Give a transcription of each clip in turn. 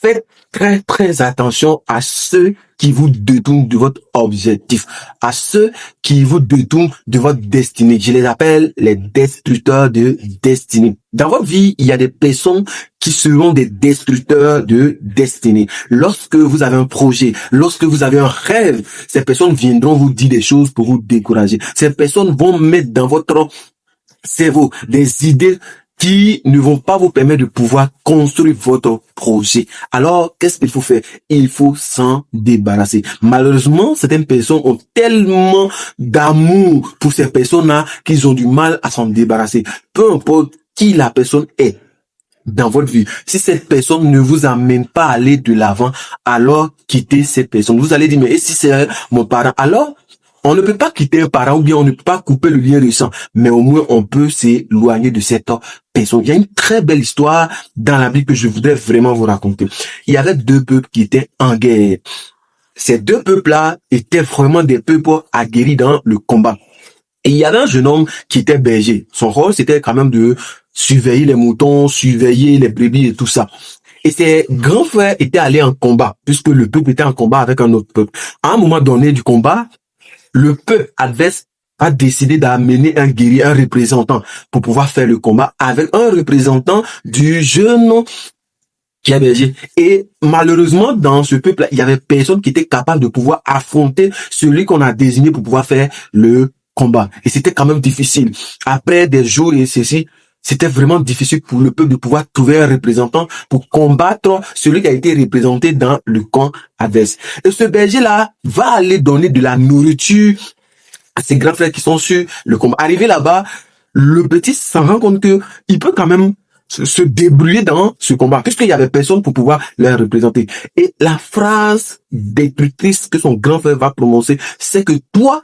Faites très, très attention à ceux qui vous détournent de votre objectif, à ceux qui vous détournent de votre destinée. Je les appelle les destructeurs de destinée. Dans votre vie, il y a des personnes qui seront des destructeurs de destinée. Lorsque vous avez un projet, lorsque vous avez un rêve, ces personnes viendront vous dire des choses pour vous décourager. Ces personnes vont mettre dans votre cerveau des idées qui ne vont pas vous permettre de pouvoir construire votre projet. Alors, qu'est-ce qu'il faut faire? Il faut s'en débarrasser. Malheureusement, certaines personnes ont tellement d'amour pour ces personnes-là qu'ils ont du mal à s'en débarrasser. Peu importe qui la personne est dans votre vie. Si cette personne ne vous amène pas à aller de l'avant, alors quittez cette personne. Vous allez dire, mais et si c'est mon parent? Alors, on ne peut pas quitter un parent ou bien on ne peut pas couper le lien de sang, mais au moins on peut s'éloigner de cette personne. Il y a une très belle histoire dans la Bible que je voudrais vraiment vous raconter. Il y avait deux peuples qui étaient en guerre. Ces deux peuples-là étaient vraiment des peuples aguerris dans le combat. Et il y avait un jeune homme qui était berger. Son rôle, c'était quand même de surveiller les moutons, surveiller les brebis et tout ça. Et ses grands frères étaient allés en combat, puisque le peuple était en combat avec un autre peuple. À un moment donné du combat, le peuple adverse a décidé d'amener un guerrier, un représentant, pour pouvoir faire le combat avec un représentant du jeune qui est berger. Et malheureusement, dans ce peuple-là, il y avait personne qui était capable de pouvoir affronter celui qu'on a désigné pour pouvoir faire le combat. Et c'était quand même difficile. Après des jours et ceci, c'était vraiment difficile pour le peuple de pouvoir trouver un représentant pour combattre celui qui a été représenté dans le camp adverse. Et ce berger-là va aller donner de la nourriture à ses grands frères qui sont sur le combat. Arrivé là-bas, le petit s'en rend compte que il peut quand même se débrouiller dans ce combat, puisqu'il y avait personne pour pouvoir les représenter. Et la phrase destructrice que son grand frère va prononcer, c'est que toi,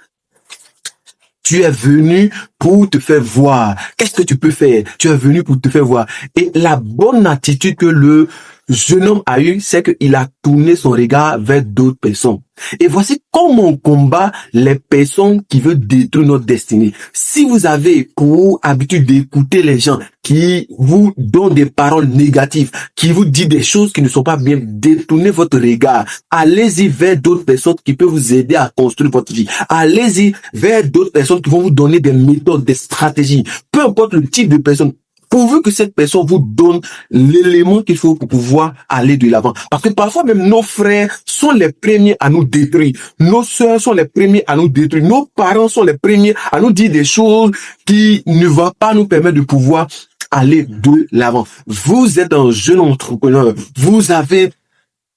tu es venu pour te faire voir. Qu'est-ce que tu peux faire? Tu es venu pour te faire voir. Et la bonne attitude que le jeune homme a eue, c'est qu'il a tourné son regard vers d'autres personnes. Et voici comment on combat les personnes qui veulent détruire notre destinée. Si vous avez pour habitude d'écouter les gens qui vous donnent des paroles négatives, qui vous disent des choses qui ne sont pas bien, détournez votre regard. Allez-y vers d'autres personnes qui peuvent vous aider à construire votre vie. Allez-y vers d'autres personnes qui vont vous donner des méthodes, des stratégies. Peu importe le type de personne, pourvu que cette personne vous donne l'élément qu'il faut pour pouvoir aller de l'avant. Parce que parfois même nos frères sont les premiers à nous détruire. Nos sœurs sont les premiers à nous détruire. Nos parents sont les premiers à nous dire des choses qui ne vont pas nous permettre de pouvoir aller de l'avant. Vous êtes un jeune entrepreneur. Vous avez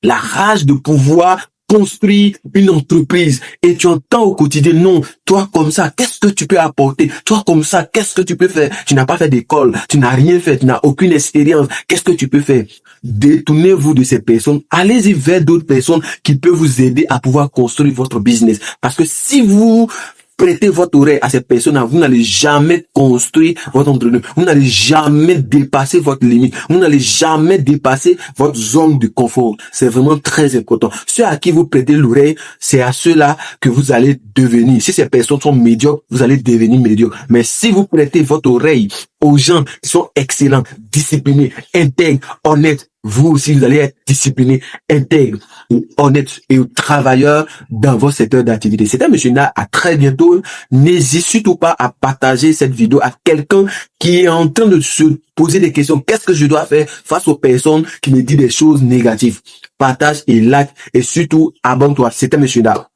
la rage de pouvoir construire une entreprise et tu entends au quotidien, non, toi comme ça, qu'est-ce que tu peux apporter? Toi comme ça, qu'est-ce que tu peux faire? Tu n'as pas fait d'école, tu n'as rien fait, tu n'as aucune expérience. Qu'est-ce que tu peux faire? Détournez-vous de ces personnes. Allez-y vers d'autres personnes qui peuvent vous aider à pouvoir construire votre business. Parce que si vous prêtez votre oreille à ces personnes-là, vous n'allez jamais construire votre entreprise. Vous n'allez jamais dépasser votre limite. Vous n'allez jamais dépasser votre zone de confort. C'est vraiment très important. Ceux à qui vous prêtez l'oreille, c'est à ceux-là que vous allez devenir. Si ces personnes sont médiocres, vous allez devenir médiocre. Mais si vous prêtez votre oreille aux gens qui sont excellents, disciplinés, intègres, honnêtes, vous aussi, vous allez être discipliné, intègre, et honnête et travailleur dans votre secteur d'activité. C'était Monsieur Na. À très bientôt. N'hésitez surtout pas à partager cette vidéo à quelqu'un qui est en train de se poser des questions. Qu'est-ce que je dois faire face aux personnes qui me disent des choses négatives? Partage et like et surtout abonne-toi. C'était Monsieur Na.